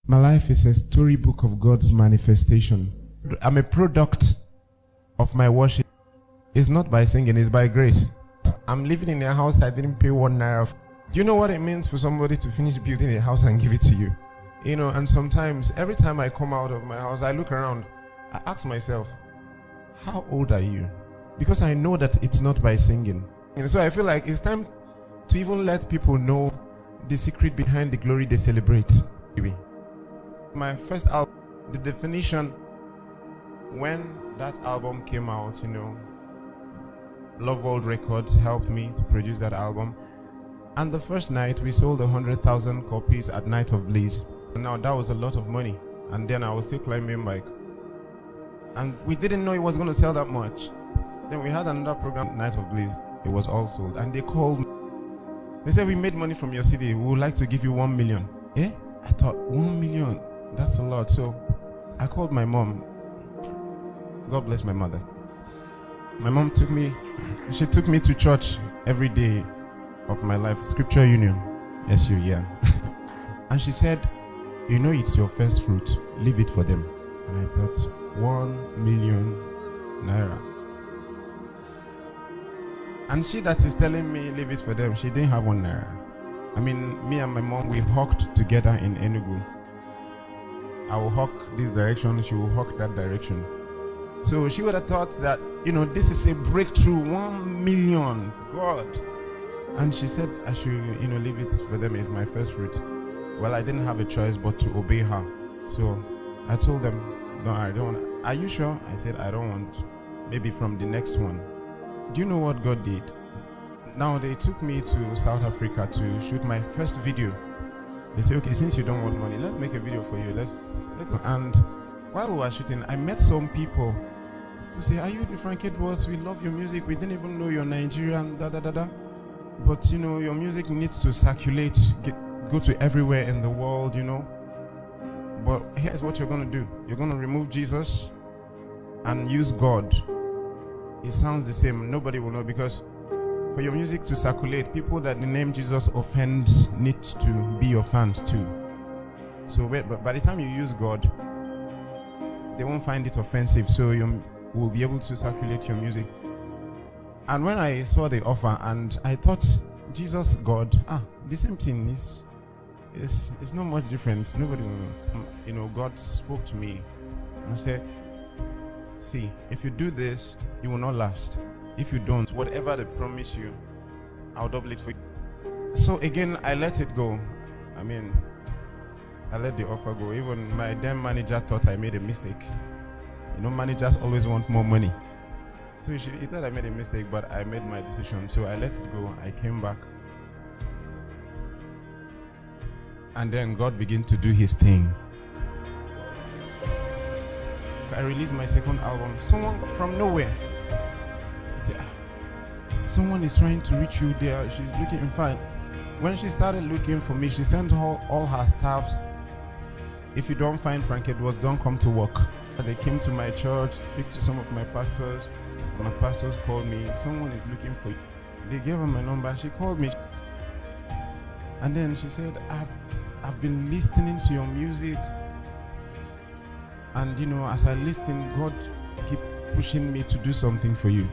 My life is a storybook of God's manifestation. I'm a product of my worship. It's not by singing, it's by grace. I'm living in a house I didn't pay 1 naira. Do you know what it means for somebody to finish building a house and give it to you? You know, and sometimes, every time I come out of my house, I look around, I ask myself, how old are you? Because I know that it's not by singing. And so I feel like it's time to even let people know the secret behind the glory they celebrate. My first album, The Definition, when that album came out, you know, Love World Records helped me to produce that album. And the first night, we sold 100,000 copies at Night of Bliss. Now, that was a lot of money. And then I was still climbing bike. And we didn't know it was going to sell that much. Then we had another program, Night of Bliss. It was all sold. And they called me. They said, we made money from your CD. We would like to give you 1 million. Eh? I thought, 1 million? That's a lot. So I called my mom. God bless my mother. My mom took me to church every day of my life. Scripture Union. SU, yeah. And she said, you know it's your first fruit. Leave it for them. And I thought, 1 million naira. And she that is telling me leave it for them, she didn't have 1 naira. I mean, me and my mom, we hawked together in Enugu. I will hawk this direction, she will hawk that direction. So she would have thought that, you know, this is a breakthrough, 1 million, God. And she said I should, you know, leave it for them. It's my first fruit. Well, I didn't have a choice but to obey her. So I told them, no, I don't want. Are you sure? I said, I don't want. Maybe from the next one. Do you know what God did? Now they took me to South Africa to shoot my first video. They said, okay, since you don't want money, let's make a video for you. Let's. And while we were shooting, I met some people who say, are you the Frankie Boss? We love your music. We didn't even know you're Nigerian, But, you know, your music needs to circulate, go to everywhere in the world, you know. But here's what you're going to do. You're going to remove Jesus and use God. It sounds the same. Nobody will know, because for your music to circulate, people that the name Jesus offends need to be your fans too. So but by the time you use God, they won't find it offensive, so you will be able to circulate your music. And when I saw the offer, and I thought, Jesus, God, the same thing is not much different. Nobody will know. You know, God spoke to me and said, see, if you do this, it will not last. If you don't, whatever they promise you, I'll double it for you. So again, I let it go. I mean, I let the offer go. Even my then manager thought I made a mistake. You know, managers always want more money. So he thought I made a mistake, but I made my decision. So I let it go. I came back. And then God began to do his thing. I released my second album. Someone from nowhere. I said, someone is trying to reach you there. She's looking. In fact, when she started looking for me, she sent all her staff. If you don't find Frank Edwards, don't come to work. They came to my church, speak to some of my pastors. My pastors called me. Someone is looking for you. They gave her my number. She called me. And then she said, I've been listening to your music. And, you know, as I listen, God keep pushing me to do something for you.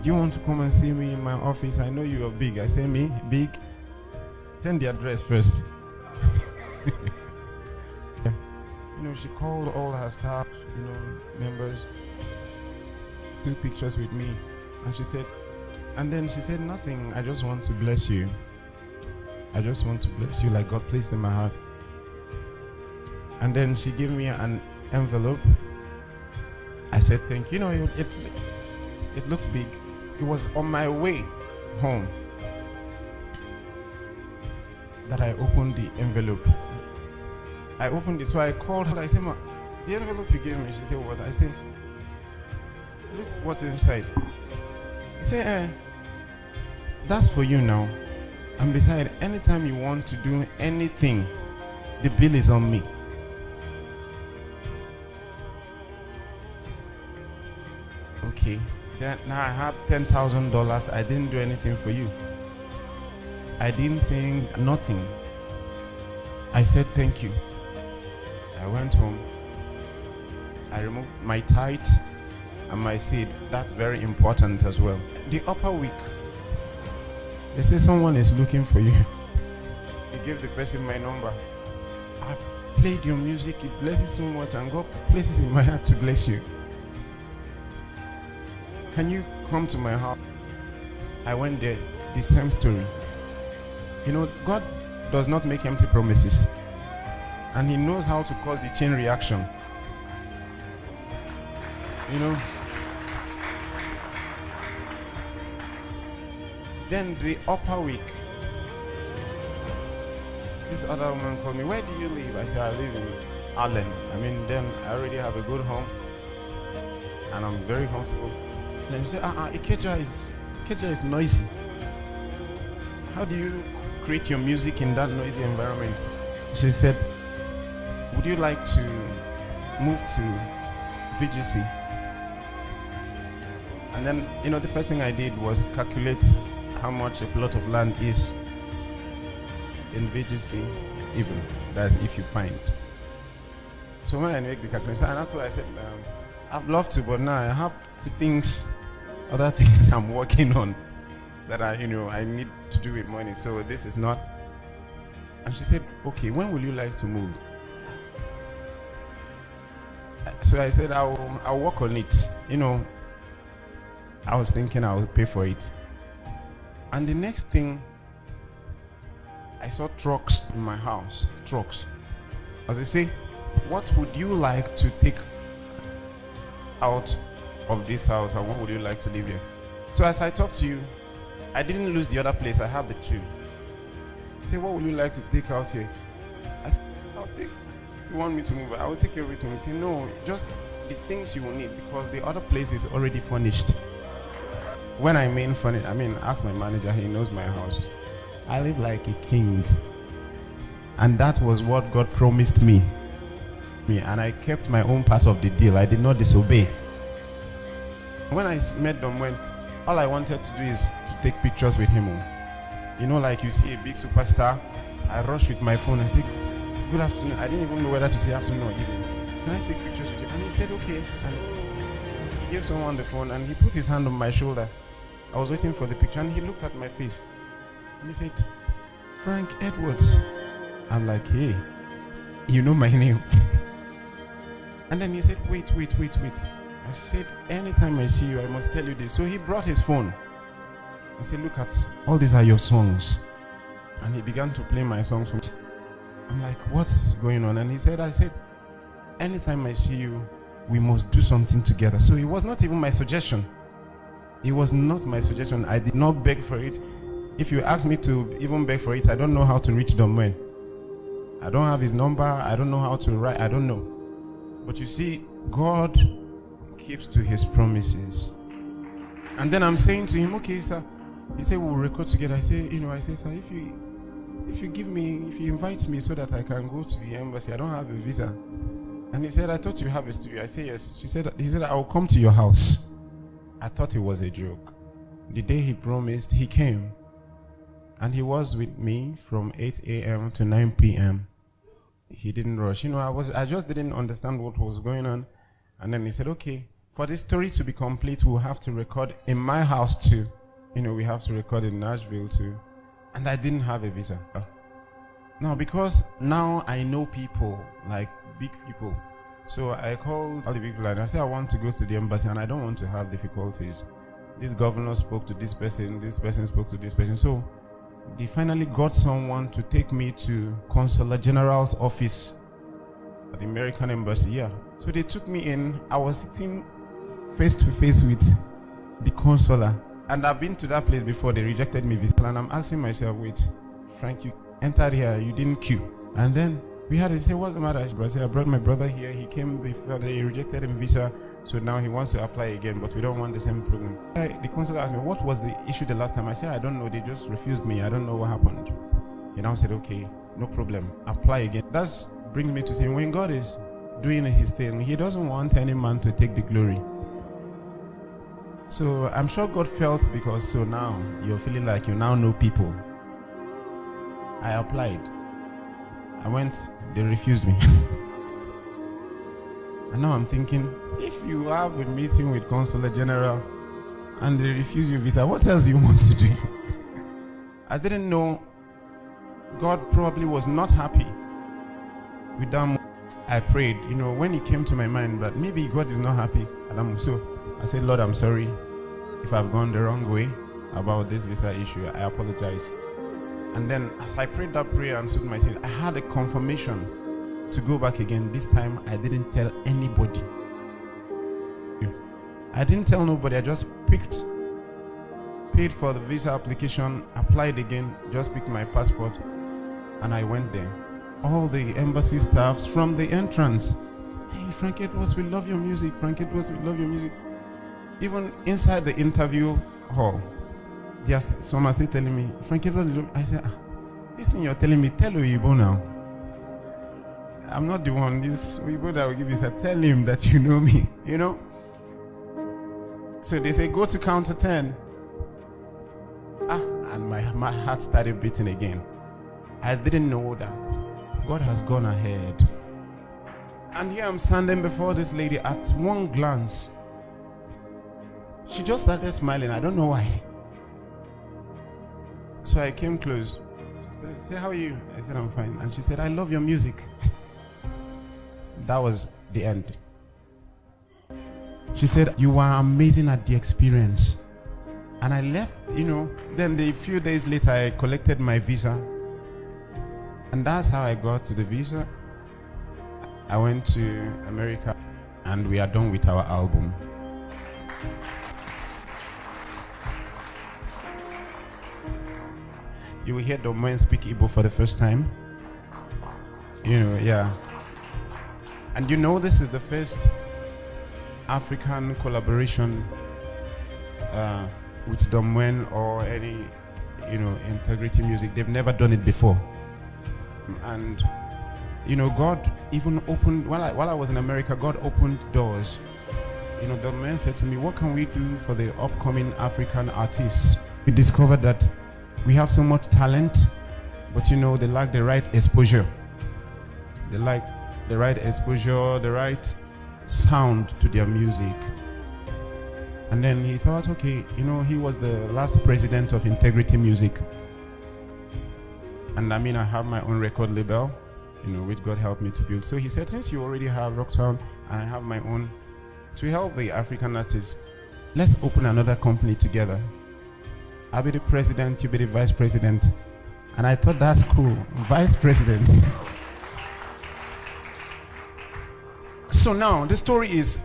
Do you want to come and see me in my office? I know you are big. I say, me? Big? Send the address first. You know, she called all her staff, you know, members, took pictures with me. And she said, nothing. I just want to bless you. I just want to bless you like God placed in my heart. And then she gave me an envelope. I said, thank you. You know, it looked big. It was on my way home that I opened the envelope. I opened it, so I called her. I said, Ma, the envelope you gave me. She said, what? I said, look what's inside. He said, that's for you now. And besides, anytime you want to do anything, the bill is on me. Okay, then now I have $10,000. I didn't do anything for you. I didn't sing nothing. I said thank you. I went home. I removed my tithe and my seed. That's very important as well. The upper week, they say someone is looking for you. He gave the person my number. I've played your music, it blesses so much, and God places in my heart to bless you. Can you come to my house? I went there, the same story. You know, God does not make empty promises, and He knows how to cause the chain reaction. You know, then the upper week, this other woman called me. Where do you live? I said, I live in Allen. I mean, then I already have a good home and I'm very comfortable. And then she said, Ikeja is noisy. How do you create your music in that noisy environment? She said, would you like to move to VGC? And then, you know, the first thing I did was calculate how much a plot of land is in VGC, even. That's if you find. So when I make the calculation, and that's why I said, I'd love to, but now I have other things I'm working on that I need to do with money. So this is not. And she said, okay, when will you like to move? So I said, I'll work on it. You know, I was thinking I would pay for it. And the next thing, I saw trucks in my house. Trucks. As I say, what would you like to take out of this house, and what would you like to live here? So as I talk to you, I didn't lose the other place. I have the two. I say, what would you like to take out here? I said, I'll take. You want me to move? I will take everything. He said, no, just the things you will need, because the other place is already furnished. When I mean furnished, ask my manager. He knows my house. I live like a king, and that was what God promised me. And I kept my own part of the deal. I did not disobey. When I met them, all I wanted to do is to take pictures with him. You know, like you see a big superstar, I rush with my phone and say, good afternoon. I didn't even know whether to say afternoon or evening. Can I take pictures with you? And he said, okay. And he gave someone the phone and he put his hand on my shoulder. I was waiting for the picture and he looked at my face. And he said, Frank Edwards. I'm like, hey, you know my name. And then he said, wait. I said, anytime I see you, I must tell you this. So he brought his phone. I said, look at, all these are your songs. And he began to play my songs for me. I'm like, what's going on? And I said, anytime I see you, we must do something together. So it was not even my suggestion. It was not my suggestion. I did not beg for it. If you ask me to even beg for it, I don't know how to reach Domwen. I don't have his number. I don't know how to write. I don't know. But you see, God keeps to his promises. And then I'm saying to him, okay, sir. He said, we'll record together. I say, sir, if you invite me so that I can go to the embassy, I don't have a visa. And he said, I thought you have a studio. I say, yes. He said, I will come to your house. I thought it was a joke. The day he promised, he came. And he was with me from 8 a.m. to 9 p.m. He didn't rush. I just didn't understand what was going on. And then he said, okay, for this story to be complete, we'll have to record in my house too. We have to record in Nashville too. And I didn't have a visa. Now, because now I know people, like big people. So I called all the people and I said, I want to go to the embassy and I don't want to have difficulties. This governor spoke to this person spoke to this person. So they finally got someone to take me to Consular General's office at the American embassy. Yeah. So they took me in. I was sitting face to face with the consular. And I've been to that place before. They rejected me visa. And I'm asking myself, wait, Frank, you entered here, you didn't queue. And then we had to say, what's the matter? I brought my brother here. He came before, they rejected him visa. So now he wants to apply again, but we don't want the same program. The consular asked me, what was the issue the last time? I said, I don't know. They just refused me. I don't know what happened. He now said, okay, no problem. Apply again. That's brings me to say, when God is doing his thing, he doesn't want any man to take the glory. So I'm sure God felt, because so now you're feeling like you now know people. I applied. I went, they refused me. And now I'm thinking, if you have a meeting with Consular General and they refuse you visa, what else do you want to do? I didn't know God probably was not happy with that. I prayed, when it came to my mind that maybe God is not happy. So I said, Lord, I'm sorry if I've gone the wrong way about this visa issue. I apologize. And then as I prayed that prayer and stood myself, I had a confirmation to go back again. This time I didn't tell anybody. I didn't tell nobody. I just paid for the visa application, applied again, just picked my passport, and I went there. All the embassy staffs from the entrance, hey, Frank Edwards, we love your music. Frank Edwards, we love your music. Even inside the interview hall, yes, someone still telling me, Frank Edwards, I said, this thing you're telling me, tell Oyibo now. I'm not the one. This Oyibo that will give you, tell him that you know me, So they say, go to counter 10. And my heart started beating again. I didn't know that God has gone ahead. And here I'm standing before this lady. At one glance, she just started smiling. I don't know why. So I came close. She said, how are you? I said, I'm fine. And she said, I love your music. That was the end. She said, you are amazing at the experience. And I left, then a few days later, I collected my visa. And that's how I got to the visa. I went to America and we are done with our album. You will hear the men speak Igbo for the first time. Yeah. And this is the first African collaboration with Domwen or any, integrity music. They've never done it before. And, God even opened, while I was in America, God opened doors. Domwen said to me, what can we do for the upcoming African artists? We discovered that we have so much talent, but they lack the right exposure. They lack the right exposure, the right sound to their music. And then he thought, okay, he was the last president of Integrity Music. And I have my own record label, which God helped me to build. So he said, since you already have Rocktown and I have my own, to help the African artists, let's open another company together. I'll be the president, you be the vice president. And I thought that's cool, vice president. So now the story is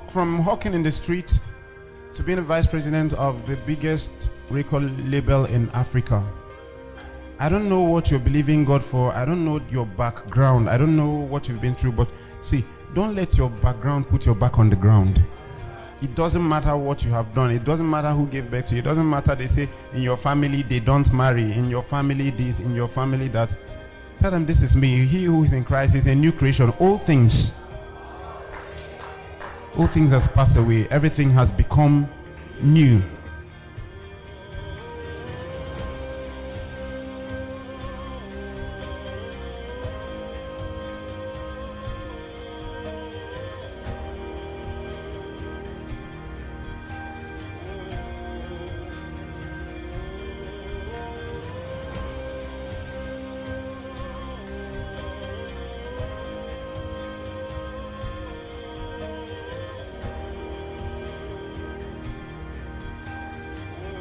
from hawking in the street to being a vice president of the biggest record label in Africa. I don't know what you're believing God for. I don't know your background. I don't know what you've been through. But see, don't let your background put your back on the ground. It doesn't matter what you have done. It doesn't matter who gave birth to you. It doesn't matter they say in your family they don't marry. In your family this, in your family that. Tell them this is me. He who is in Christ is a new creation. All things has passed away. Everything has become new.